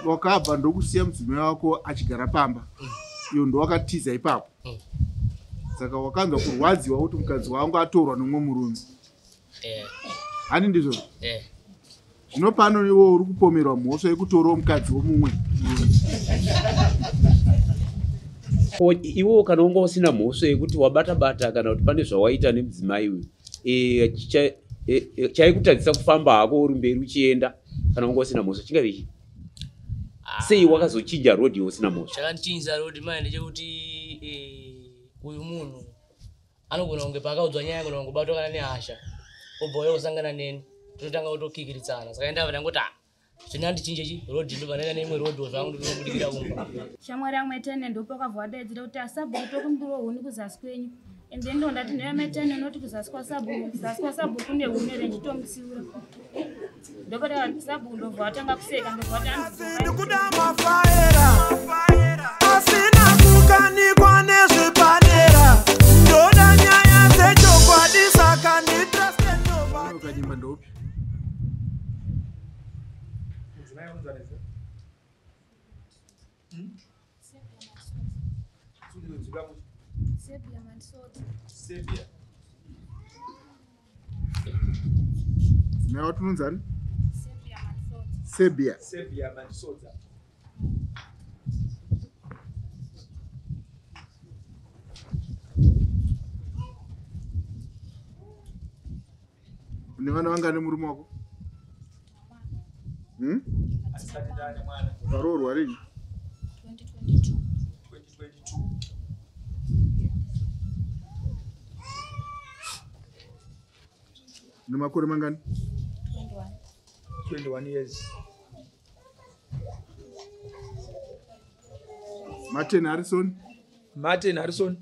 wakabva ndokusiya mudzimai wako achigara pamba iyo ndowakatiza ipapo saka wakanzwa kurwadziwa kuti mukadzi wangu atorwa nomwe murume hani ndizvo zvino pano iwo uri kupomerwa mhosva yekutorawo mukadzi womumwe iwo kana unga usina mhosva yekuti wabata-bata kana kuti pane zvawaita nemudzimai uyu chaikutadzisa kufamba hako uri mberi uchienda kana unga usina mhosva chingavichi sei wakazochinja rodhi usina mhosva chakandichinjisa rodhi manje ndechekuti uyu munhu anogona kunge paakaudzwa nyaya yagona kungobatwa kana nehasha obva yosangana neni totanga kutokikiritsana saka ndabva ndangoti chinandichinjechi rodhi ndobva ndaenda neimwe rodhi zvangu ndinobudikira kumba shamwari yangu metene ndopakabva wadaidzira kuti asabhuku tokumbiro huni kuzasi kwenyu ende ndo ndati ndaya metene noti kuzasi kwa sabhuku kune hune renjitomutsiura ndopata sabhuku ndobva watanga kuseka ndobva watandikuda mafaera asina kukanikwa nezvepadera ndoda nyaya dzechokwadi saka ukanyimba ndopi dzimai watunonzani Serbia une vana vangane murume wako varoorwa rini 2022 nemakore mangani 21 years Martin Harrison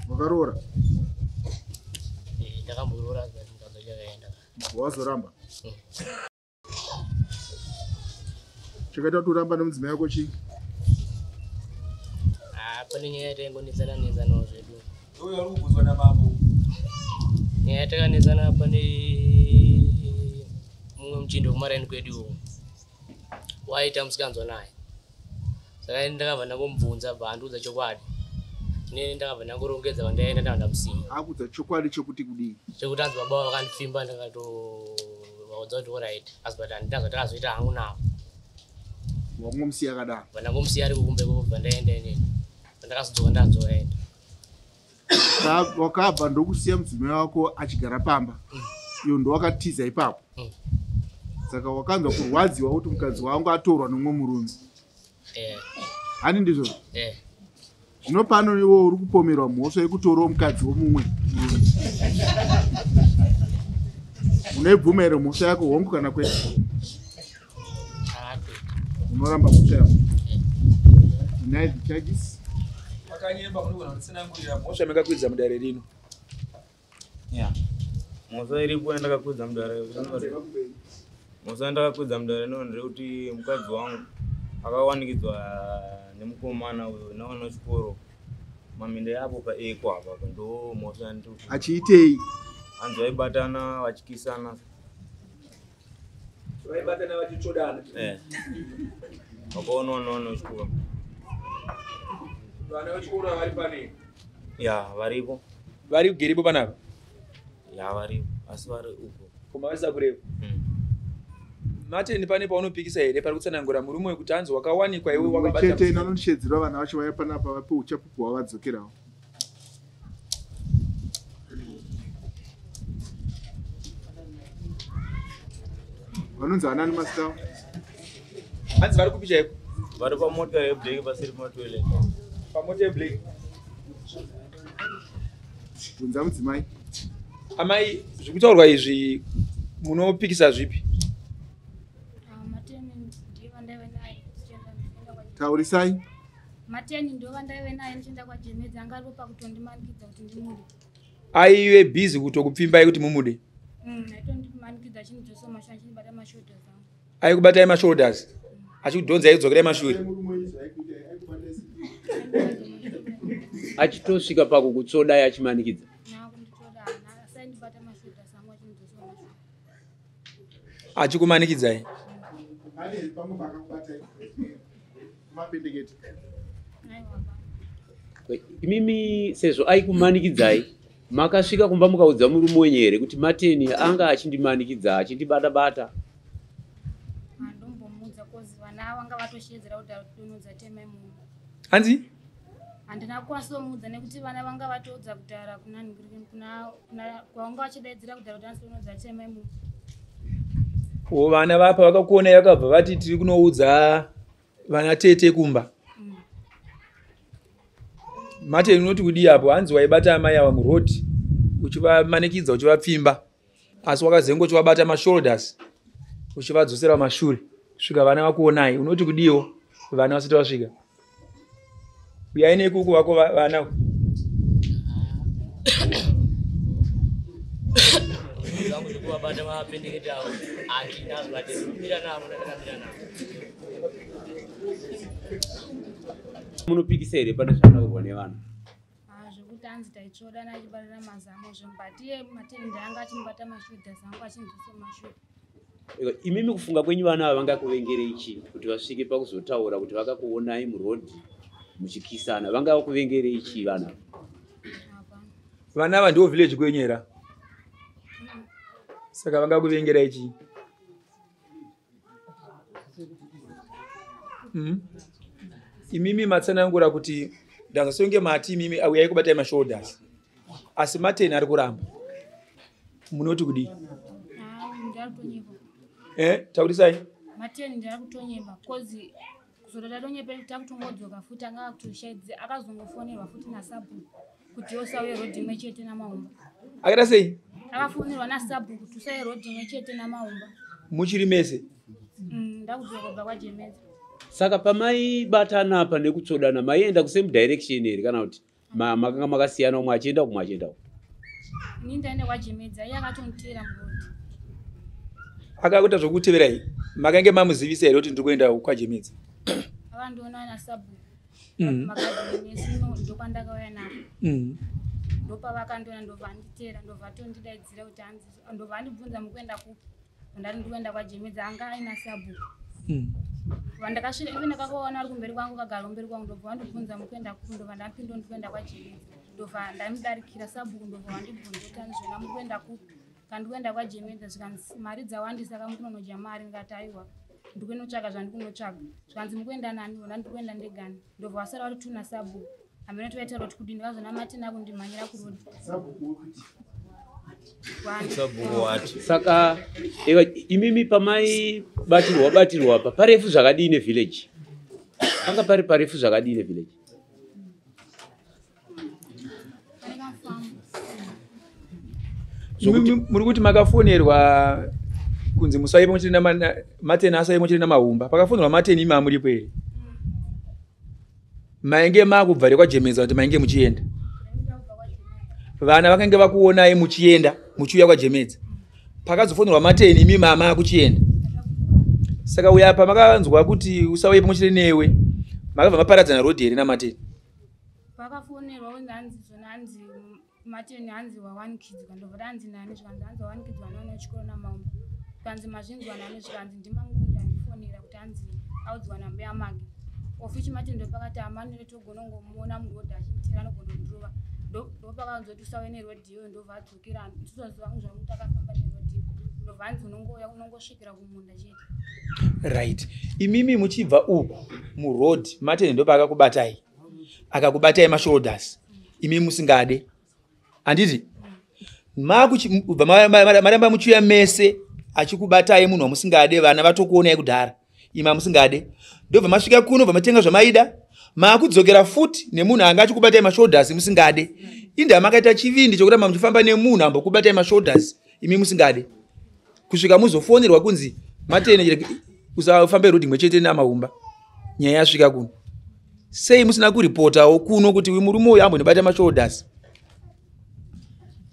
wakaroora ndakamboora ndakazojakaenda wazoramba chakaita kuti uramba nemudzimai wako chii pane nyaya yataingonetsana zvedu uyo ari kubvunzwa namambo nyaya yatakanetsana pane mumwe muchindo kumaraini kweduwo waita musikanzwa naye saka ndakabva ndangomubvunza bva andiudza chokwadi nene ndakabva ndangorongedza vandaenda ndandamusiya akudza chokwadi chekuti kudii chekuti anzi baba vakandifimba ndakatovaudza kuti orit asi but handinazva takazoita hangu navo wangomusiya akadaro vandangomusiya ari kukumbe kubva ndaenda inini vandakazodzoka ndazoenda wakabva ndokusiya mudzimai wako achigara pamba iyo ndowakatiza ipapo saka wakanzwa kurwadziwa kuti mukadzi wangu atorwa nomwe murume hani ndizvo zvino pano iwo uri kupomerwa mhosva yekutorawo mukadzi womumwe unoibvuma here mhosva yako hongu kana kwete unoramba mhosva yako deny the charges wakanyemba munogona kutsanangurira mhosva mekakwidza mudare rino mhosva iripo yandakakwidza mudare mhosva yandakakwidza mudare rino nderekuti mukadzi wangu akawanikidzwa nemukomana uyo nawana chikoro maminde yapo paeko apa ndo mhosva yandiri achiitei hanzi vaibatana vachikisana vachitsvodana vakaonaonaona chikoro vana vechikoro vari pane varipo vari kugeripo panapa varipo asi vari uko koma vasisa kurepo Martin pane paunopikisa here pari kutsanangura murume wekuti hanzi wakawanikwa iwe wakabata nanondichedzerwa vana vacho vaya panapa vape uchapupu hwavadzokerawo vanonzi vanani mazita avo hanzi vari kupi chaiko vari pamota yeblake pasiri pamatoilet pamota yeblake bvunza mudzimai amai zviri kutaurwa izvi munopikisa zvipi taurisai Mateni ndo vandaive naye ndichienda kwaJemedzi anga aripo pakutondimanikidza kuti ndimude aive busy kutokupfimbai kuti mumude aitondimanikidza chindidzosoma chinibata mashoulders angu aikubatai mashoulders achikudhonza aidzokerai mashure achitosvika pakukutsodai achimanikidza achikumanikidzai ane pamwe pakakubata mapendeketi imimi sezvo aikumanikidzai makasvika kumba mukaudza murume wenyu here kuti Mateni anga achindimanikidza achindibata-bata? Handombomudza kozi vana vanga vatoshedzera kudhara kudonodza temai munhu. hanzi Handina kwasomudza nekuti vana vanga vatoudza kudhara kwavanga vachidaidzira kudhara kuti anodonodza temai munhu. vana vapa vakakuona yakabva vati tiri kunoudza vana tete kumba. Mateni unoti kudii apo? Hanzi waibata amai ava murodhi uchivamanikidza uchivapfimba, asi wakazengo uchivabata mashoulders uchivadzosera mashure kusvika vana vakuonai. Unoti kudiwo vana vasati vasvika? Uyai nekuku vako vana zangu zvekuvabata mapendeketi avo handinazvatemira navo ndakatamira navo. Munopikisa here pane zvanourwa nevanhu? Zvekuti hanzi taitsvoda nachibatana mazamo zvombatiye Mateni ndaanga achindibata mashodha zangu achinzwisa mashodha. Imimi kufunga kwenyu vana ava vangakuvengerei chii kuti vasvike pakuzotaura kuti vakakuonai murodhi muchikisana? Vangavakuvengerei chii vana? vana ava ndiwo village kwenyera, saka vangakuvengerai chii? Imimi matsanangura kuti ndangazonge mati imimi auyai kubatai mashoulders, asi Mateni ari kuramba. Munoti kudii? Taurisai. Mateni ndari kutonyemba kozi kuzoda tatonyepe takutongodzoka futi anga kutoshaidze akazongofonerwa futi naSabhuku kuti osauye rodhi imwe chete naMaumba. Akaita sei? Akafonerwa naSabhuku kuti usauye rodhi imwe chete naMaumba. Muchiri mese? Ndakudzoka kubva kwaJemedza. Saka pamaibatana apa nekutsvodana maienda kusame direction here kana kuti makanga makasiyana, umwe achienda kumwe achienda uko? Ini ndaenda kwaJemedza, iye akatoniteera murodhi. Akakuita zvokuteverai? Makange mamuzivisa here kuti ndiri kuenda kwaJemedza? Akandiona naSabhuku magadhini nesino ndokwandakauya napo. Ndopavakandiona ndobva anditeera ndobva atondidaidzira kuti hanzi ndobva andibvunza mukuenda kupi. Ndari ndikuenda kwaJemedza anga aina Sabhuku. Vandakasvika ive ndakakaona ari kumberi kwangu kagara kumberi kwangu ndobva vandibvunza mukuenda kupi. Ndobva ndapinda ndikuenda kwaJemedza ndobva ndamudarikira Sabhuku ndobva vandibvunza kuti hanzi zvona mukuenda kupi. Kandikuenda kwaJemedza zvikanzi mari dzawandisa kamukunonodya mari ndikati aiwa ndikunotsvaga zvandikunotsvaga zvikanzi mukuenda nani ona ndikuenda ndegani ndobva vasara vari tuna Sabhuku hamene tovaitira kuti kudi ndikazona Mateni akundimhanyira kurodhi. Saka imimi pamaibatirwa apa parefu zvakadii nevillage? Panga pari parefu zvakadii nevillage? Muri kuti makafonerwa kunzi musauye pamwe chete naMateni asauye pamwe chete naMaumba. Pakafonerwa Mateni imi amuripo here? Mainge makubva kwaJemedza kuti mainge muchienda? Vana vakange vakuonai muchienda muchiuya kwaJemedza. Pakazofonerwa Mateni imi mama kuchienda. Saka uya pamakanzwa kuti usauye pamwe chete newe makabva maparadzana rodhi here naMateni? Pakafonerwa kuti hanzi zvona hanzi Mateni hanzi wa1 kids kandobva hanzi nani zvikanzi hanzi wa1 kids vanaona chikoro naMaumba. Kanzi mazvinzwa nani zvikanzi ndimangu ndandifonera kuti hanzi audzwa namba yamage. Ofichi Mateni ndopakati amani netogona ngomuona murodhi achinditira anogona kundrova. Ndopakaanzwa kuti usauye nerodhi iyoyo ndobva adzokera ndisozva vangu zvamuti akafamba nerodhi ndobva hanzi unongosvikira kumunda chete. Right. Imimi muchibva uku murodhi Mateni ndopakakubatai akakubatai mashoulders imimi musingade handiti? Maramba muchiuya mese achikubatai munhu wamusingade, vana vatokuonai kudhara ima musingade, ndobva masvika kuno bva matenga zvamaida makudzokera futi nemunhu anga achikubatai mashoulders musingade. Inda makaita chivindi chokuti muchifamba nemunhu ambokubatai mashoulders imi musingade kusvika muzofonerwa kunzi Mateni usafambe rodhi imwe chete naMaumba. Nyaya yasvika kuno sei musina kuripotawo kuno kuti uyu murume uyu ambondibata mashoulders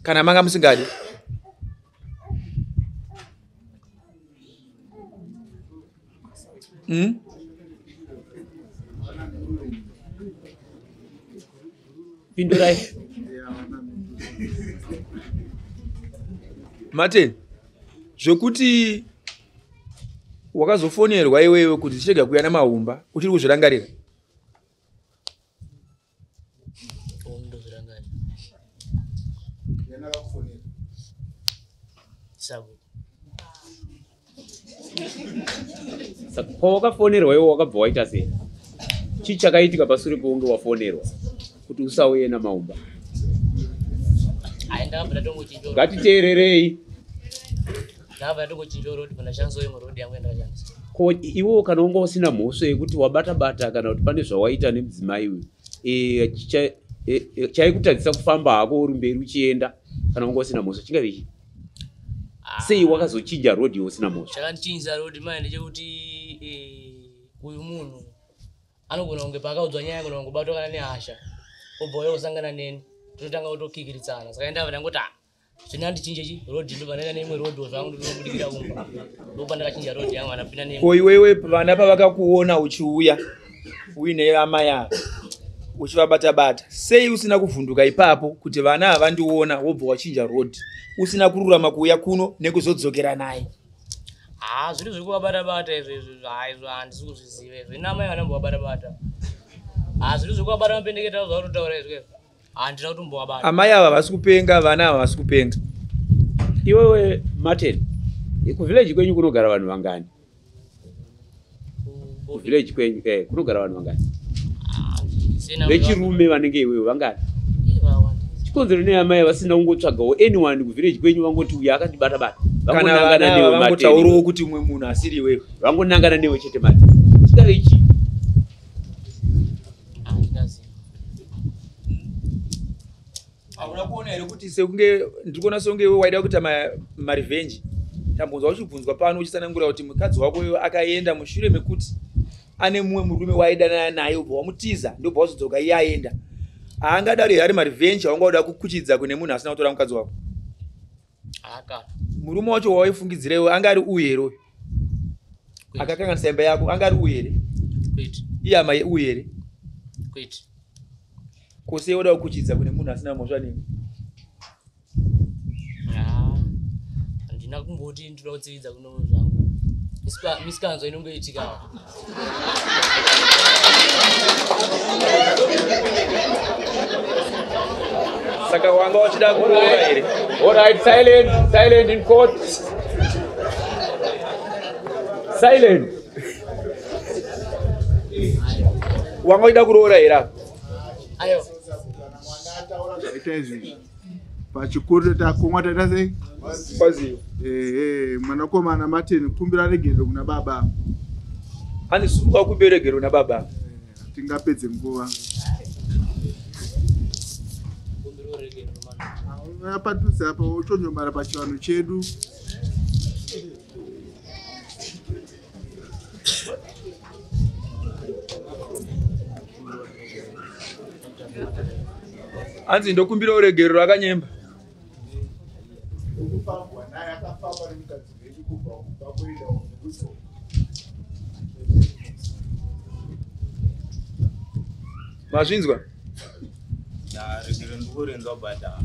kana manga musingade? Pindurai. Mateni zvokuti wakazofonerwa iwewe kuti tichega kuya namaumba uchiri kuzvirangarira? ndozvirangarira sabhuku Saka pawakafonerwa iwe wakabva waita sei? Chii chakaitika pasure pounge wafonerwa kuti usauye namaumba? ndakabva ndatongochicho Ngatiteererei. ndakabva ndatongochicho rodi pandashandisa imwe rodi yangu yandakashandisa. Ko iwo kana unga usina mhosvo yekuti wabata-bata kana kuti pane zvawaita nemudzimai uyu chaikutadzisa kufamba hako uri mberi uchienda kana unga usina mhosvo chingave ichi? Sei wakazochinja rodhi usina mhosvo? Chakandichinjisa rodi mai ndechekuti uyu munhu anogona kunge paakaudzwa nyaya yangu nangobatwa kana nehasha obva osangana neni totanga kutokikiritsana. Saka ndabva ndangoti zvinandichinjechi rodhi ndobva ndaenda neimwe rodhi zvangu ndinobudikira kumba ndopa ndakachinja rodhi yangu anapinda nemi. Ko iwewe vana pavakakuona uchiuya uine amai avo uchivabata-bata, sei usina kuvhunduka ipapo kuti vana havandiona wobva wachinja rodhi usina kururama kuuya kuno nekuzodzokera naye? Zviri zvekuvabata-bata izvo handisi kuzviziva izvo. Ina amai vanambovabata-bata. Zviri zvekuvabata mapendeketa zvautotaura izvo handina kutombovabata. Amai ava havasi kupenga, vana ava havasi kupenga. Iwewe Martin, kuvhileji kwenyu kunogara vanhu vangani? Kuvhileji kwenyu kunogara vanhu vangani? Vechirume vanenge iwewe vangani? Chikonzero neamai vasina kungotsvagawo anyone kuvhileji kwenyu vangoti uyu akandibata-bata. Kana vana ava vangotaurawo kuti umwe munhu asiri iwewe. Vangonangana newe chete Martin. Chingave ichi? Hauna kuona here kuti sekunge ndikuona songe iwe waida kuita marevenge. Tambonzwa uchibvunzwa pano uchisanangura kuti mukadzi wako iwe akaenda mushure mekuti ane mumwe murume waidana naye ubva wamutiza ndobva wazodzoka iye aenda. Haangadari hari marevenge aungaoda kukuchidza kune munhu asina kutora mukadzi wako? Murume wacho wawaifungidzira iwe anga ari uyu here? Akakanganisa imba yako anga ari uyu here? Iye amai uyu here? Kose woda kukuchidza kune munhu asina mhosva newe? Handina kumboti ndoda kutsividza kuno zvangu. Misikanzwa inongoitika. Saka wanga wachida kuroora here? All right, silent in court. Silent. Wanga wachida kuroora here? Ayo. Ita izvi pachikuru takumwa taita sei? Kwaziyo. Mwanakomana Martin kumbira regerero kuna baba. Andisumuka kumbira regerero na baba. Tingapedze nguva. Padhuze apa uchonyomara pachivanhu chedu. Anzi ndokumbira uregerero akanyemba. Mazvinzwa? Regerero ndikurenza bada.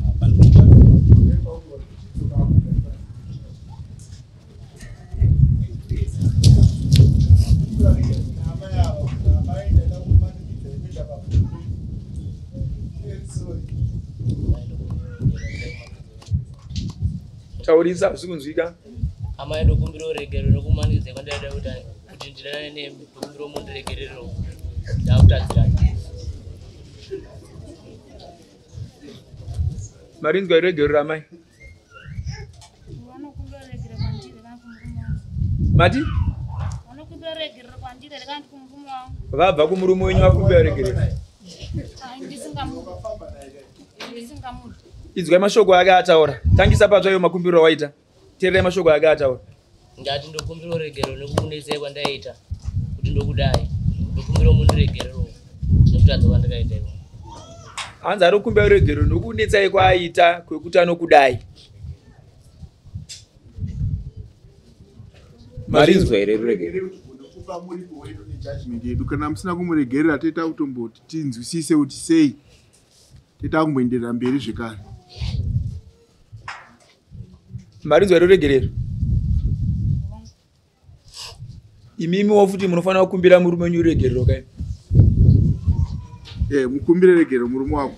Taurisa usikunzwika? Amai ndokumbira uregerero nokumanikidza kwandaida kuti ndidane nemi ndokumbira munhu regerero ndakutadzirana. Marinzwa iregerero ramai? Vanokumbira regerero kwandiri kana kumurume wangu. Mati? Vanokumbira regerero kwandiri kana kumurume wangu. Vabva kumurume wenyu vakumbira regerero? Ndisingamuti. Idzwai mashoko ake ataura. Tangisa patsvayo makumbiro waita. Teererai mashoko ake ataura. Ndati ndokumbira uregerero nekukunetsei kwandaita kuti ndokudai. Ndokumbira munhu regerero nekutadza kwandakaita iwo. Hanzi ari kukumbira uregerero nokunetsai kwaaita kwekuti anokudai. Marinzwa here ruregerero? Kana musina kumuregerera toita kutomboti tinzwisise kuti sei toita kumboenderera mberi zvekare. Marinzwa ruregerero? imimiwo futi munofanira kukumbira murume wenyu regerero kai. Mukumbire regero murume wako.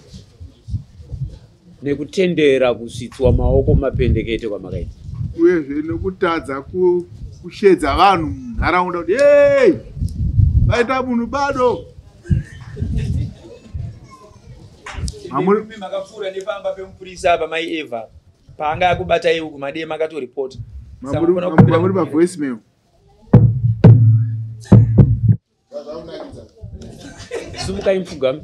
Nekutendera kusitswa maoko mapendekete kwamakaita. Uyezve nekutadza kushedza vanhu munharaunda kuti hey! Vaita munhu bado. Murume makapfuura nepamba pemupurisa apa mai Eva. Paanga akubata iwo kumadeye makatoripota. Mamuri pa voicemail. Sumuka impfugami.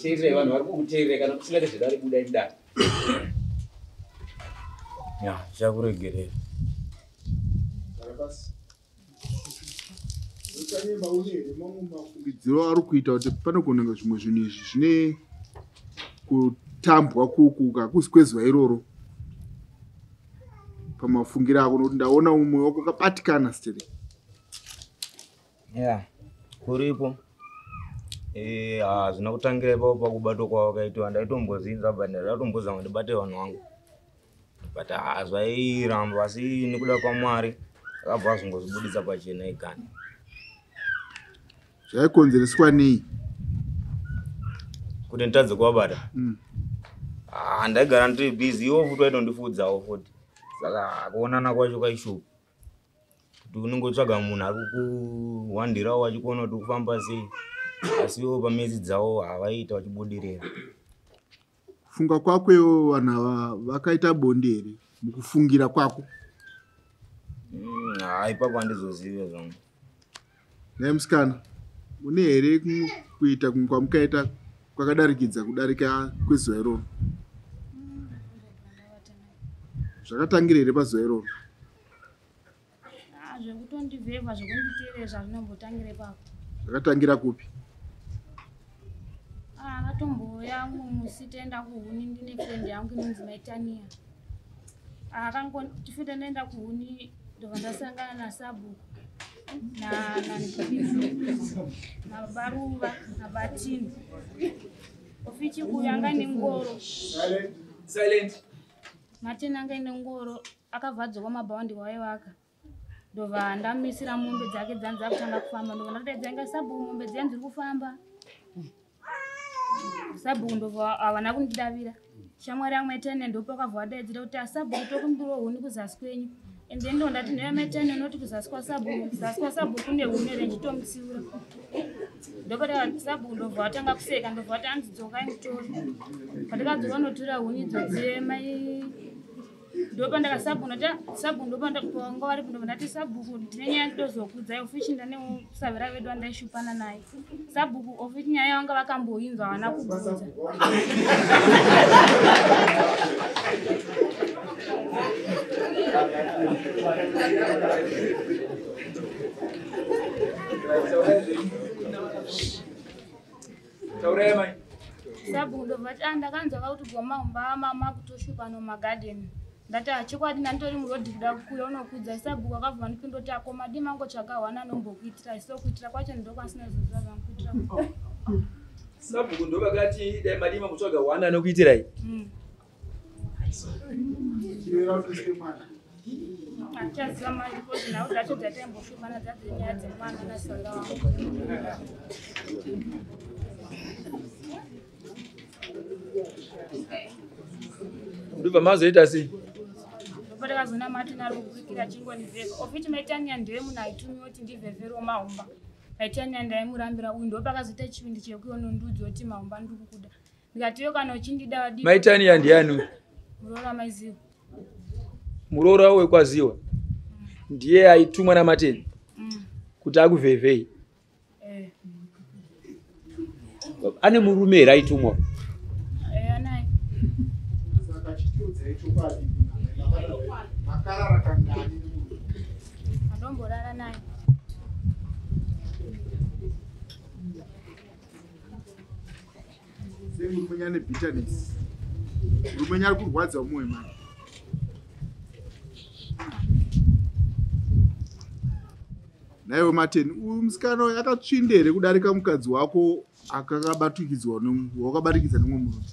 Teerere vanhu vari kukuteerera kana kusingati zvidari budai mudari. Ya, chakuregerera. Mafungidziro ari kuita kuti panogona kunge zvimwe zvinhu izvi zvine kutambwa kukuka kwezwa iroro pamafungiro ako nokuti ndaona umwe wako kabatikana stere. Ya, kuripo. Zvina kutangira ipapo pakubatwa kwavo kaitwa ndaitombozvinza but ndatombozama ndibate vanhu vangu. But zvairamba asi nekuda kwaMwari akabva azvingozvibudisa pachena ikani. Zvaikonzereswa nei? Kuti nditadze kuvabata. Ndaigara ndiri busy, iwo futi vaitondifudzawo futi. Saka kuonana kwacho kaishupa. Kuti unongotsvaga munhu ari kukuwandirawo vachikuona kuti kufamba sei. Asi iwo pamezi dzavo havaita vachibudirira. Kufunga kwako iwo vanhu ava vakaita bonde here mukufungira kwako? Ipapo handizozive zvangu. Naye musikana, une here kuita kumwe kwamukaita kwakadarikidza kudarika kwezuva iroro? Zvakatangira here pazuva iroro? Zvekutondivhevha zvekunditeereza zvinombotangire papo. Zvakatangira kupi? Akatomboya mumwe musi toenda kuHuni ndine friend yangu inonzi Maitania. Tifite ndaenda kuHuni ndobva ndasangana naSabu naBaruva naBatini. Ofichi uyu anga ine ngoro. Silent. Martin anga ine ngoro akavhadzwa mabhaundi waivaka. Ndobva ndamisira mombe dzake dzanza kutanga kufamba ndobva ndatoedza inga Sabu mombe dziya dziri kufamba. Sabu ndobva havana kundidavira. Shamwari yangu Maitania ndopo akabva adaidzira kuti aSabu tokundiro huni kuzasi kwenyu. Ende ndo ndati newe Maitania noti kuzasi kwaSabu kune huni renjitomutsiura. Ndopata Sabu ndobva atanga kuseka ndobva ati andidzokai mutori. Pandakadzoka notora huni idzodziye mai ndopa ndakaSabu ndati Sabu ndopa ndakanga vari ndobva ndati Sabu ndine nyaya ndozokudzai ofichi ndanewo savera vedu andaishupana naye. Sabu ofichi nyaya vanga vakamboinzwa havana kubvunza. Sabu ndobva ati ndakanzwa kuti gomaumba mama kutoshupa nomagadheni. Ndati chikwadi ndanditori murodhi kuda kukuya unokudza. Sabu akabva ndipindoti ako madima angotsvagawana anombokuitira isokuitira kwacho ndokasina zvoziva zvamukuitira. Sabu ndovakati dai madima kutsvaga wana anokuitirai. Achaziva mari kuti nawo dzacho dzataimboshupana dzadzenya dzemwana nasora wangu. Ndobva mazoita sei? Ndopata kazona Martin ari kukwikira chingondivheka. Ofichi Maitania ndiye munhu aitumiwa kuti ndivhevhero Maumba. Maitania ndaimurambira uyu ndopakazoita chipindi chekuona ndudzi kuti Maumba ndiri kukuda. Ndikatiyo kana uchindida wadi. Maitania ndiani? Murora maiziwa. Murora wekwaziwa. Ndiye aitumwa naMateni. Kuti akuvhevhei. Ane murume here aitumwa? Anaye. Adomborara naye. Murume ane bitterness. Murume ari kurwadza mumwe mari. naiwe Mateni, uyu musikana uyu akatsvindere kudarika mukadzi wako wakabatikidza nemwe murume?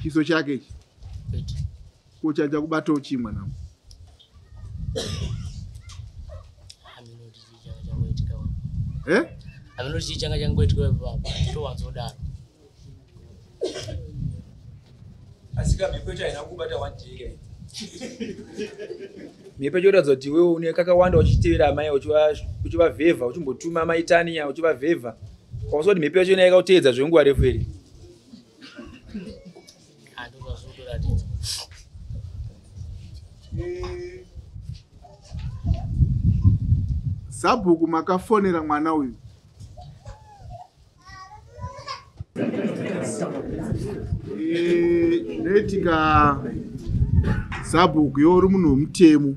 Chiso chake ichi kuchacha kubatawo chimwe namo aminoti changa changoitika baba towanzodaro asika mhepo yacho haina kubata wajeke mhepo yacho inoratidza kuti iwewe une kakawanda uchitevera amai uchivavhevha uchimbotuma maitania uchivavhevha kwausa kuti mhepo yacho ina yakauteedza zvenguva refu here. andovazotoratidza Sabhuku makafonera mwana uyu? Netika Sabhuku yori munhu womutemo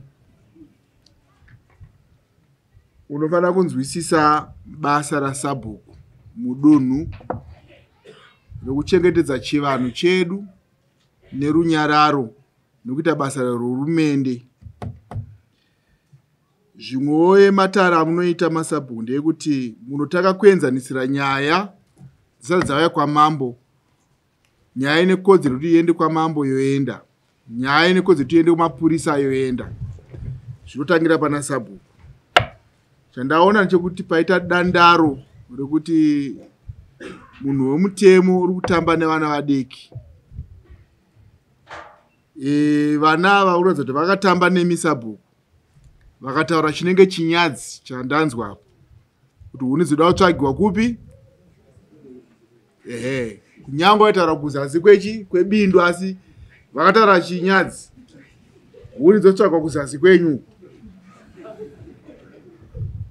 unofanira kunzwisisa basa raSabhuku mudunhu rekuchengetedza chivanhu chedu nerunyararo nekuita basa rehurumende. Zvimwewo matara amunoita maSabhuku ndeyekuti munotaka kuenzanisira nyaya dzisati dzauya kwamambo. Nyaya ine kodzero kuti iende kwamambo yoenda, nyaya ine kodzero kuti iende kumapurisa yoenda. Zvinotangira pana Sabhuku. Chandaona ndechekuti paita dandaro rekuti munhu womutemo uri kutamba nevana vadiki. Vana ava unoratidza kuti vakatamba nemi Sabhuku, vakataura chinenge chinyadzi chandanzwa apo kuti huni dzoda kutsvagiwa kupi. Kunyange vaitaura kuzasi kwebindu asi vakataura chinyadzi, huni dzotsvagwa kuzasi kwenyu.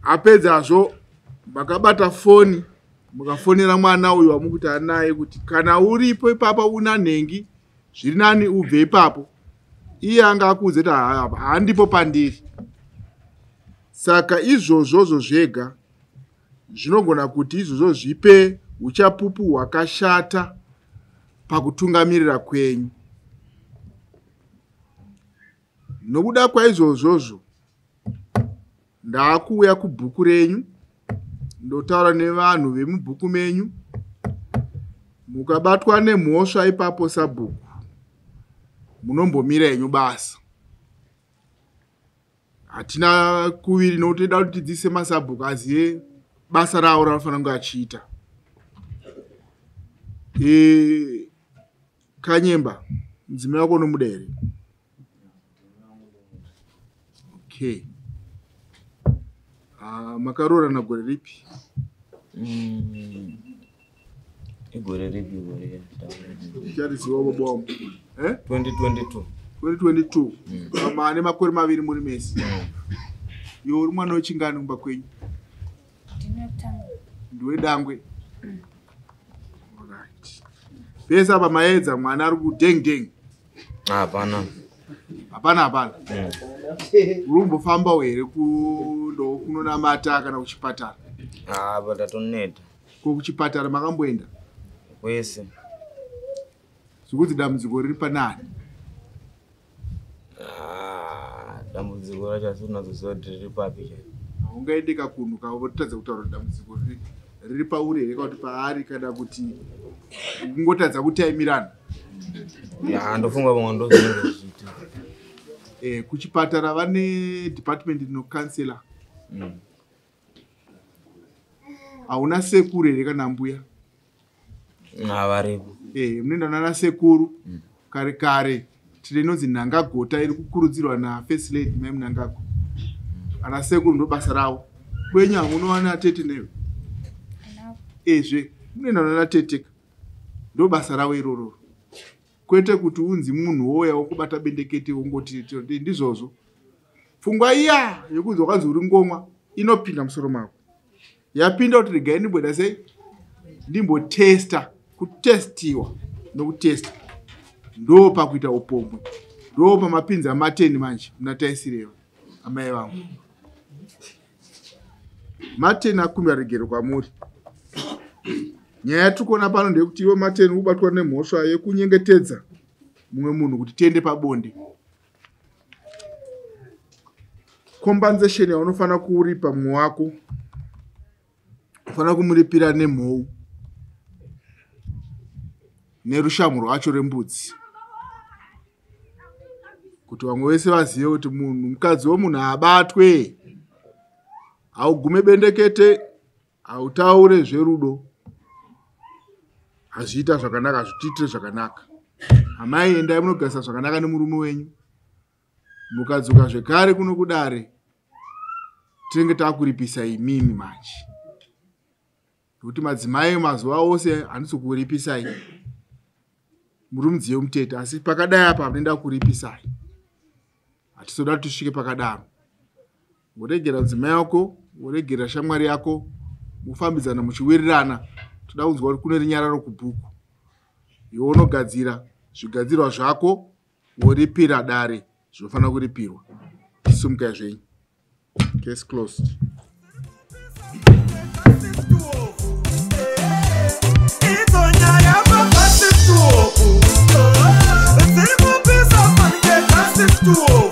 Apedzazvo makabata foni mukafonera mwana uyu wamukuti anaye kuti kana uripo ipapa una nhengi zviri nani ubve ipapo. Iye anga akuudza kuti handipo pandiri. Saka izvozvozvo zvega zvinogona kuti izvozvo zvipe uchapupu hwakashata pakutungamirira kwenyu. Nokuda kwaizvozvozvo ndaakuuya kubhuku renyu ndotaura nevanhu vemubhuku menyu. Mukabatwa nemhosva ipapo Sabhuku munombomira henyu basa. Hatina kuviri nokuti toda kuti tidzidzise maSabhuku azive basa ravo ranofanira kunge achiita. Kanyemba, mudzimai wako unomuda here? Okay. Makaroorana gore ripi? Igore ripi gore? Chariziwa baba wangu. 2022. 2022. Maane makore maviri muri mesi. Iwe uri mwana wechingani kumba kwenyu? Ndiwe dangwe. Alright. Pesa apa maedza mwana ari kudeng. Hapana. Hapana. Urumbofamba here kunonamata kana kuchipatara? Patatoneta. Kuchipatara makamboenda? Kwese. Zvikuti dambudziko riri panani? Dambudziko racho asina kuziva kuti riri papi. Ungaendeka kunhu kavotadza kutaura dambudziko riri pauri here kana kuti paari kana kuti kungotadza kutaimirana? Ndofunga pamwe ndozvinenge zvichiita. Kuchipatara vane department inokansela. Hauna sekuru here kana mbuya? Havaripo. Munoenda nana sekuru. Kare tine inonzi nhangagota iri kukurudzirwa naFirst Lady Mai Mnangagwa. Ana sekuru ndo basa ravo. Kwenyu hamunowana tete newe? Munoenda nana teteka. Ndo basa ravo iroro. Kwete kuti unzi munhu woya wokubata bendekete wongoti ndizvozvo. Pfungwa iya yokunzi wakanzi uri ngomwa inopinda musoro mako. Yapinda kuti regai ndimboenda sei? Ndimbotesta. Kutestiwa nokutesta ndo pakuita upombwe, ndo pamapinzi amateni manje munataisireva amai vangu. Mateni akumbira regero kwamuri. Nyaya yatikona pano ndeyekuti iwe Mateni ubatwa nemhosva yekunyengetedza mumwe munhu kuti tiende pabonde. compensation yaunofana kuuripa mumwe wako ufana kumuripira nemhou nerushamu rwacho rembudzi, kuti vamwe vese vazive kuti mukadzi womunhu abatwe, haugume bendekete, hautaure zverudo, hazviita zvakanaka, hazvitiitire zvakanaka. Amai, endai munogarisa zvakanaka nemurume wenyu, mukadzoka zvekare kuno kudare tinenge takuripisa imimi manje, nokuti madzimai mazuva ose handisi kuripisai muri mudziyo mutete, asi pakadai apa munoenda kuripisai. Hatisoda kuti tisvike pakadaro. Woregera mudzimai wako, woregera shamwari yako, mufambidzana muchiwirirana. Toda kunzwa kuti kune rinyararo kubhuku. Iwe unogadzira zvigadzirwa zvako, woripira dare zvinofanira kuripirwa. Tisumukai zvenyu. Case closed. Tuo